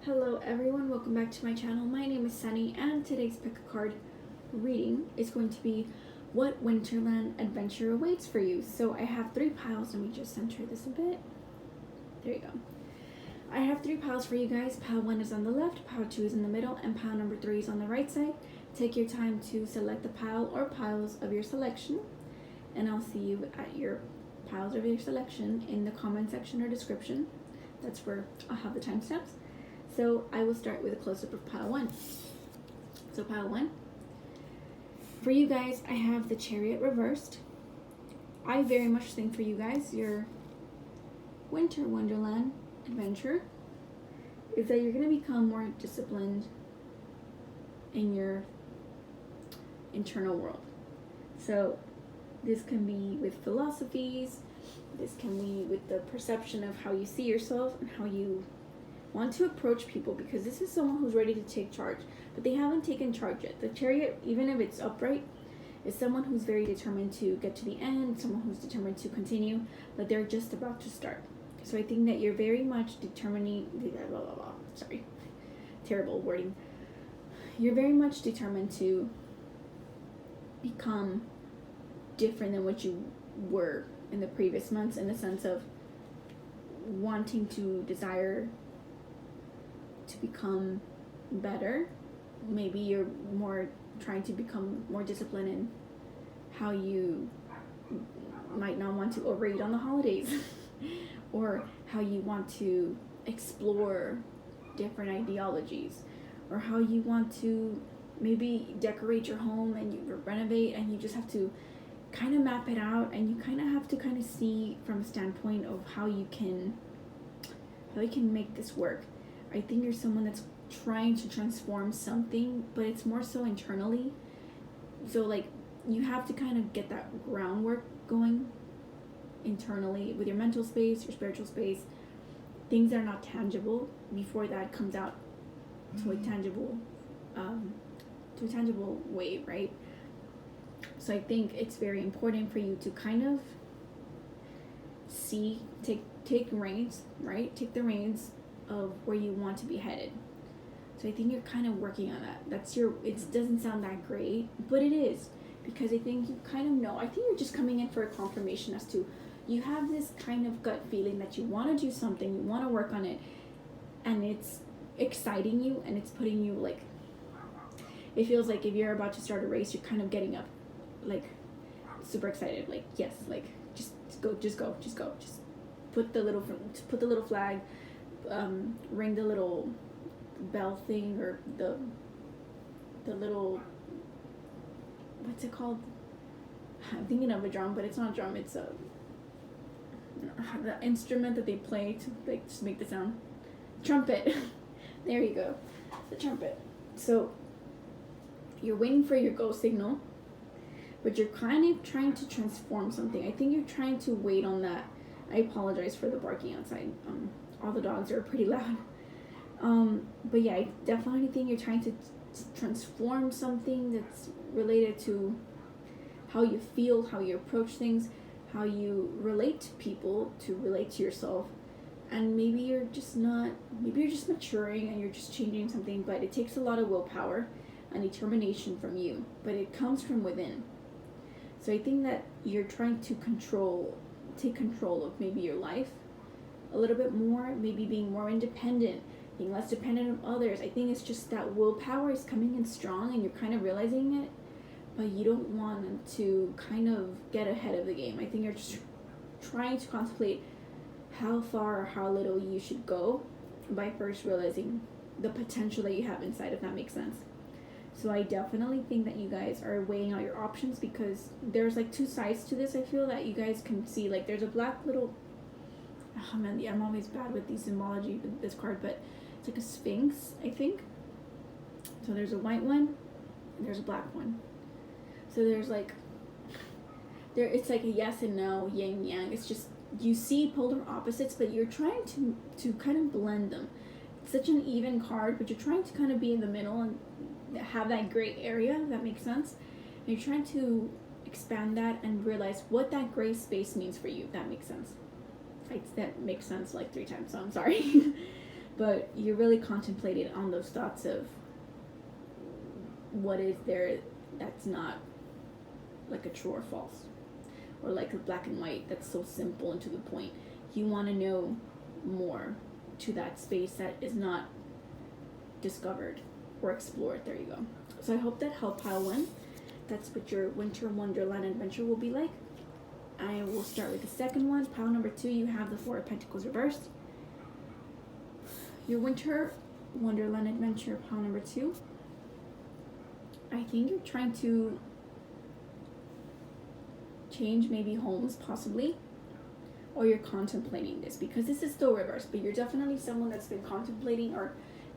Hello everyone, welcome back to my channel. My name is Sunny and today's pick a card reading is going to be what Winterland adventure awaits for you. So I have 3 piles. Let me just center this a bit. There you go. I have 3 piles for you guys. Pile 1 is on the left, pile 2 is in the middle, and pile number 3 is on the right side. Take your time to select the pile or piles of your selection, and I'll see you at your piles of your selection in the comment section or description. That's where I'll have the timestamps. So I will start with a close-up of pile 1. So pile 1. For you guys, I have the Chariot reversed. I very much think for you guys, your Winter Wonderland adventure is that you're going to become more disciplined in your internal world. So this can be with philosophies, this can be with the perception of how you see yourself and how you want to approach people, because this is someone who's ready to take charge, but they haven't taken charge yet. The Chariot, even if it's upright, is someone who's very determined to get to the end, someone who's determined to continue, but they're just about to start. So I think that you're very much sorry, terrible wording. You're very much determined to become different than what you were in the previous months, in the sense of wanting to desire to become better. Maybe you're more trying to become more disciplined in how you might not want to overeat on the holidays or how you want to explore different ideologies, or how you want to maybe decorate your home and you renovate, and you just have to kind of map it out, and you kind of have to kind of see from a standpoint of how you can make this work. I think you're someone that's trying to transform something, but it's more so internally. So like you have to kind of get that groundwork going internally with your mental space, your spiritual space, things that are not tangible, before that comes out to a tangible way, right? So I think it's very important for you to kind of take reins, right? Take the reins of where you want to be headed. So I think you're kind of working on that. It doesn't sound that great, but it is, because I think you kind of know. I think you're just coming in for a confirmation as to, you have this kind of gut feeling that you want to do something, you want to work on it, and it's exciting you, and it's putting you like, it feels like if you're about to start a race, you're kind of getting up like super excited, like yes, like just go, just put the little flag, ring the little bell thing, or the little, what's it called? I'm thinking of a drum, but it's not a drum, it's the instrument that they play to like just make the sound. Trumpet. There you go, the trumpet. So you're waiting for your go signal, but you're kind of trying to transform something. I think you're trying to wait on that. I apologize for the barking outside. All the dogs are pretty loud. But yeah, I definitely think you're trying to transform something that's related to how you feel, how you approach things, how you relate to people, to relate to yourself. And maybe you're just maturing and you're just changing something, but it takes a lot of willpower and determination from you, but it comes from within. So I think that you're trying to take control of maybe your life a little bit more, maybe being more independent, being less dependent on others. I think it's just that willpower is coming in strong, and you're kind of realizing it, but you don't want to kind of get ahead of the game. I think you're just trying to contemplate how far or how little you should go by first realizing the potential that you have inside, if that makes sense. So I definitely think that you guys are weighing out your options, because there's like 2 sides to this. I feel that you guys can see, like there's a black little, oh man, I'm always bad with the symbology with this card, but it's like a sphinx, I think. So there's a white one and there's a black one. So there's like, it's like a yes and no, yin yang. It's just, you see polar opposites, but you're trying to kind of blend them. It's such an even card, but you're trying to kind of be in the middle and have that gray area, if that makes sense. And you're trying to expand that and realize what that gray space means for you, if that makes sense. That makes sense like 3 times, so I'm sorry. but you're really contemplating on those thoughts of what is there that's not like a true or false, or like a black and white that's so simple and to the point. You want to know more to that space that is not discovered or explored. There you go. So I hope that helped pile one. That's what your winter wonderland adventure will be like. I will start with the second one. Pile number 2, you have the Four of Pentacles reversed. Your winter wonderland adventure, pile number 2. I think you're trying to change maybe homes, possibly, or you're contemplating this, because this is still reversed, but you're definitely someone that's been contemplating or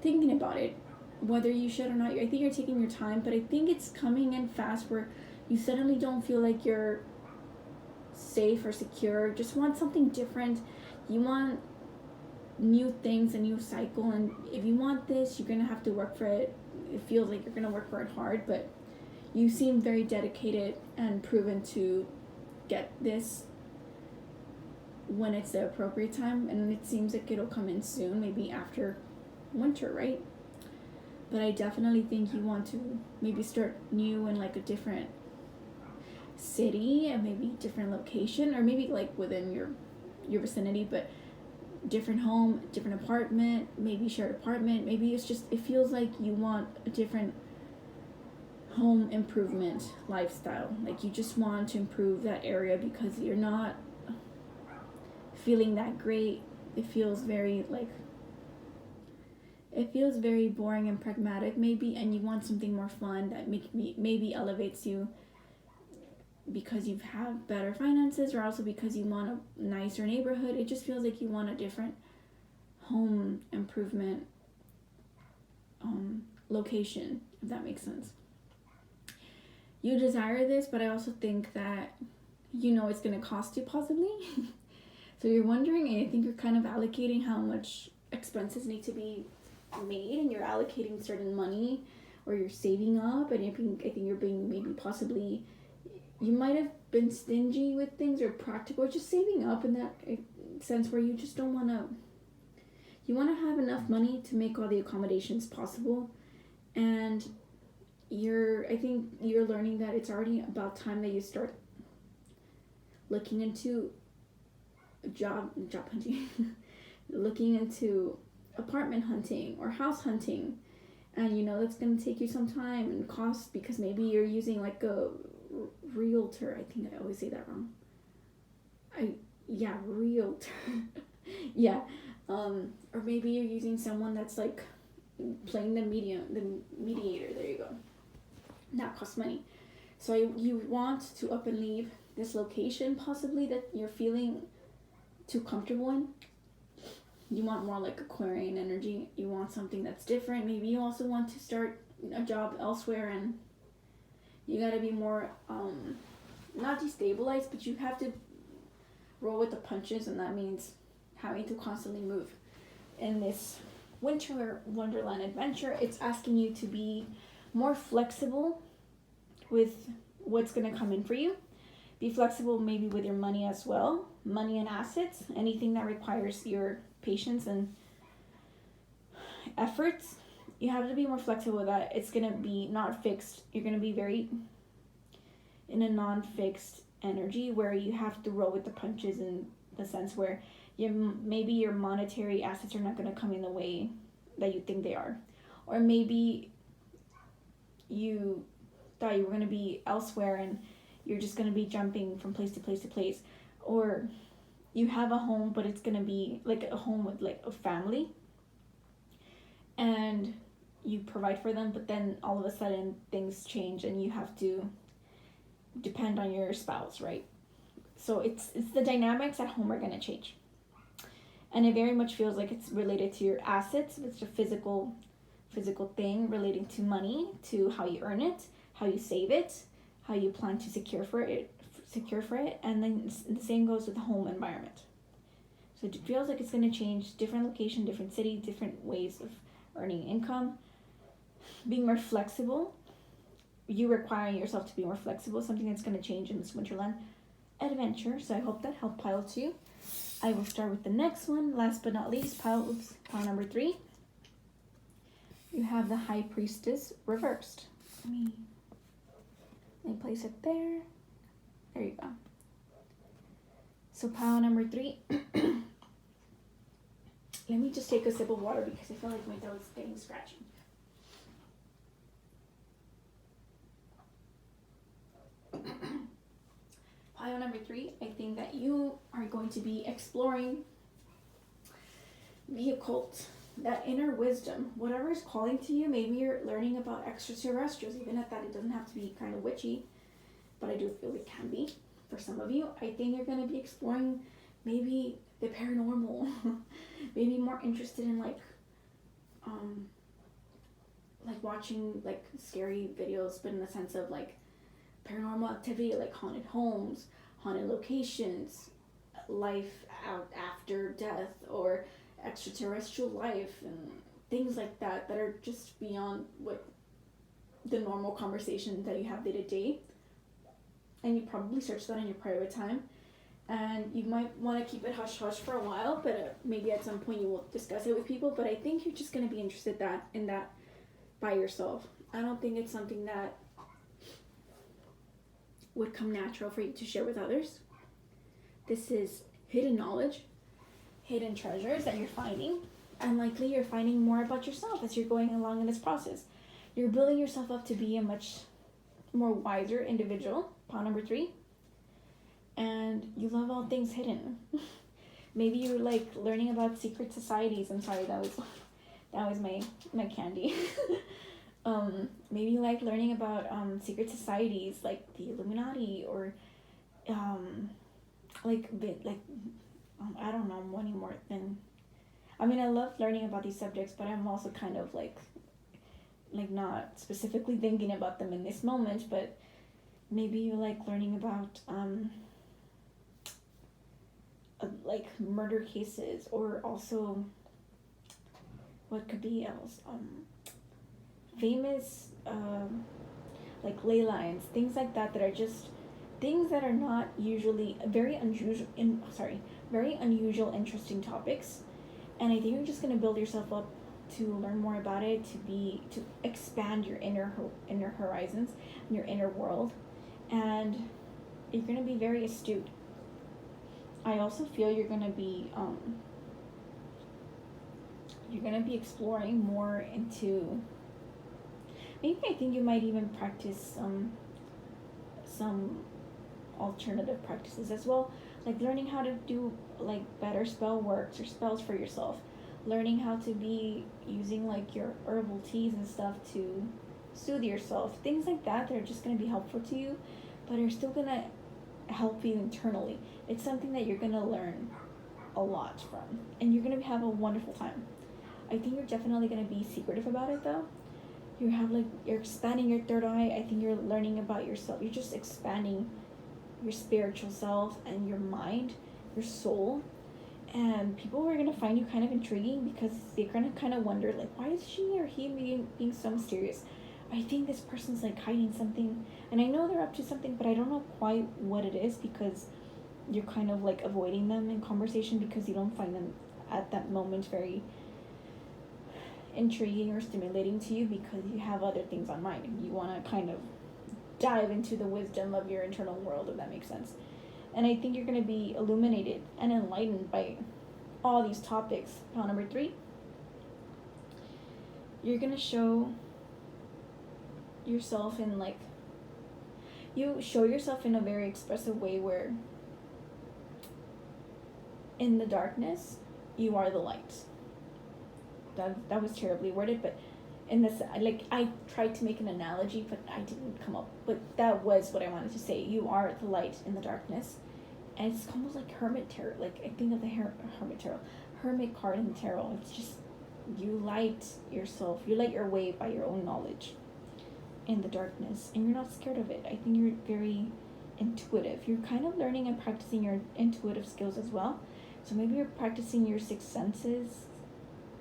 thinking about it, whether you should or not. I think you're taking your time, but I think it's coming in fast where you suddenly don't feel like you're safe or secure. Just want something different. You want new things, a new cycle, and if you want this, you're gonna have to work for it. It feels like you're gonna work for it hard, but you seem very dedicated and proven to get this when it's the appropriate time, and it seems like it'll come in soon, maybe after winter, right? But I definitely think you want to maybe start new in like a different city and maybe different location, or maybe like within your vicinity, but different home, different apartment, maybe shared apartment. Maybe it's just, it feels like you want a different home improvement lifestyle. Like you just want to improve that area because you're not feeling that great. It feels very boring and pragmatic maybe, and you want something more fun that maybe elevates you because you have better finances, or also because you want a nicer neighborhood. It just feels like you want a different home improvement location, if that makes sense. You desire this, but I also think that it's going to cost you possibly. So you're wondering, and I think you're kind of allocating how much expenses need to be made, and you're allocating certain money, or you're saving up, and I think you're being maybe possibly, you might have been stingy with things or practical, or just saving up in that sense where you just don't want to, you want to have enough money to make all the accommodations possible. And I think you're learning that it's already about time that you start looking into job hunting, looking into apartment hunting or house hunting. And that's going to take you some time and cost, because maybe you're using like a realtor. I think I always say that wrong. Realtor. Yeah. Or maybe you're using someone that's like playing the mediator. There you go. That costs money. So you want to up and leave this location possibly that you're feeling too comfortable in. You want more like Aquarian energy. You want something that's different. Maybe you also want to start a job elsewhere, and you got to be more not destabilized, but you have to roll with the punches, and that means having to constantly move. In this winter wonderland adventure, it's asking you to be more flexible with what's going to come in for you. Be flexible maybe with your money as well, money and assets, anything that requires your patience and efforts. You have to be more flexible with that. It's going to be not fixed. You're going to be very in a non-fixed energy where you have to roll with the punches, in the sense where maybe your monetary assets are not going to come in the way that you think they are. Or maybe you thought you were going to be elsewhere and you're just going to be jumping from place to place to place. Or you have a home, but it's going to be like a home with like a family, and you provide for them, but then all of a sudden things change and you have to depend on your spouse, right? So it's the dynamics at home are going to change. And it very much feels like it's related to your assets. It's a physical thing relating to money, to how you earn it, how you save it, how you plan to secure for it, and then the same goes with the home environment. So it feels like it's going to change, different location, different city, different ways of earning income. Being more flexible, you requiring yourself to be more flexible, something that's going to change in this Winterland adventure. So I hope that helped pile 2. I will start with the next one. Last but not least, pile number 3. You have the High Priestess reversed. Let me place it there. There you go. So pile number 3. Let me just take a sip of water because I feel like my throat is getting scratchy. Pile number 3, I think that you are going to be exploring the occult, that inner wisdom, whatever is calling to you. Maybe you're learning about extraterrestrials, even at that it doesn't have to be kind of witchy, but I do feel it can be for some of you. I think you're going to be exploring maybe the paranormal, maybe more interested in like watching like scary videos, but in the sense of like paranormal activity, like haunted homes, haunted locations, life out after death, or extraterrestrial life, and things like that that are just beyond what the normal conversation that you have day to day. And you probably search that in your private time, and you might want to keep it hush hush for a while, but maybe at some point you will discuss it with people. But I think you're just going to be interested in that by yourself. I don't think it's something that would come natural for you to share with others. This is hidden knowledge, hidden treasures that you're finding, and likely you're finding more about yourself as you're going along in this process. You're building yourself up to be a much more wiser individual, pile number 3, and you love all things hidden. Maybe you're like learning about secret societies. I'm sorry, that was my candy. Maybe you like learning about secret societies like the Illuminati, or I don't know any more than. I mean, I love learning about these subjects, but I'm also kind of like not specifically thinking about them in this moment. But maybe you like learning about like murder cases, or also what could be else, famous like ley lines, things like that are just things that are not usually very unusual, interesting topics. And I think you're just going to build yourself up to learn more about it, to expand your inner horizons and your inner world, and you're going to be very astute. I also feel you're going to be exploring more into, maybe I think you might even practice some alternative practices as well, like learning how to do like better spell works or spells for yourself, learning how to be using like your herbal teas and stuff to soothe yourself, things like that are just going to be helpful to you, but are still going to help you internally. It's something that you're going to learn a lot from, and you're going to have a wonderful time. I think you're definitely going to be secretive about it though. You're expanding your third eye. I think you're learning about yourself. You're just expanding your spiritual self and your mind, your soul. And people are going to find you kind of intriguing because they're going to kind of wonder, like, why is she or he being so mysterious? I think this person's like hiding something, and I know they're up to something, but I don't know quite what it is, because you're kind of like avoiding them in conversation because you don't find them at that moment very intriguing or stimulating to you, because you have other things on mind and you want to kind of dive into the wisdom of your internal world, if that makes sense. And I think you're going to be illuminated and enlightened by all these topics. Pile number 3, you're going to show yourself in you show yourself in a very expressive way, where in the darkness you are the light. That was terribly worded, but in this, I tried to make an analogy, but I didn't come up, but that was what I wanted to say. You are the light in the darkness, and it's almost like hermit tarot. Like, I think of the hermit tarot, hermit card in the tarot. It's just, you light yourself, you light your way by your own knowledge in the darkness, and you're not scared of it. I think you're very intuitive. You're kind of learning and practicing your intuitive skills as well. So maybe you're practicing your 6 senses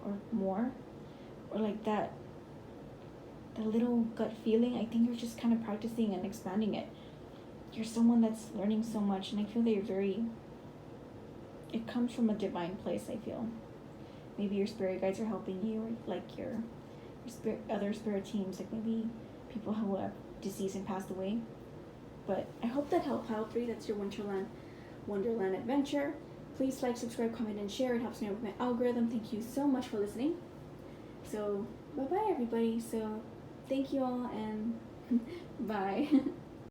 or more, or like that little gut feeling. I think you're just kind of practicing and expanding it. You're someone that's learning so much, and I feel that you're very it comes from a divine place, I feel. Maybe your spirit guides are helping you, or like your other spirit teams, like maybe people who have deceased and passed away. But I hope that helped, Pile 3. That's your Wonderland adventure. Please like, subscribe, comment, and share. It helps me out with my algorithm. Thank you so much for listening. So, bye-bye, everybody. So, thank you all, and bye.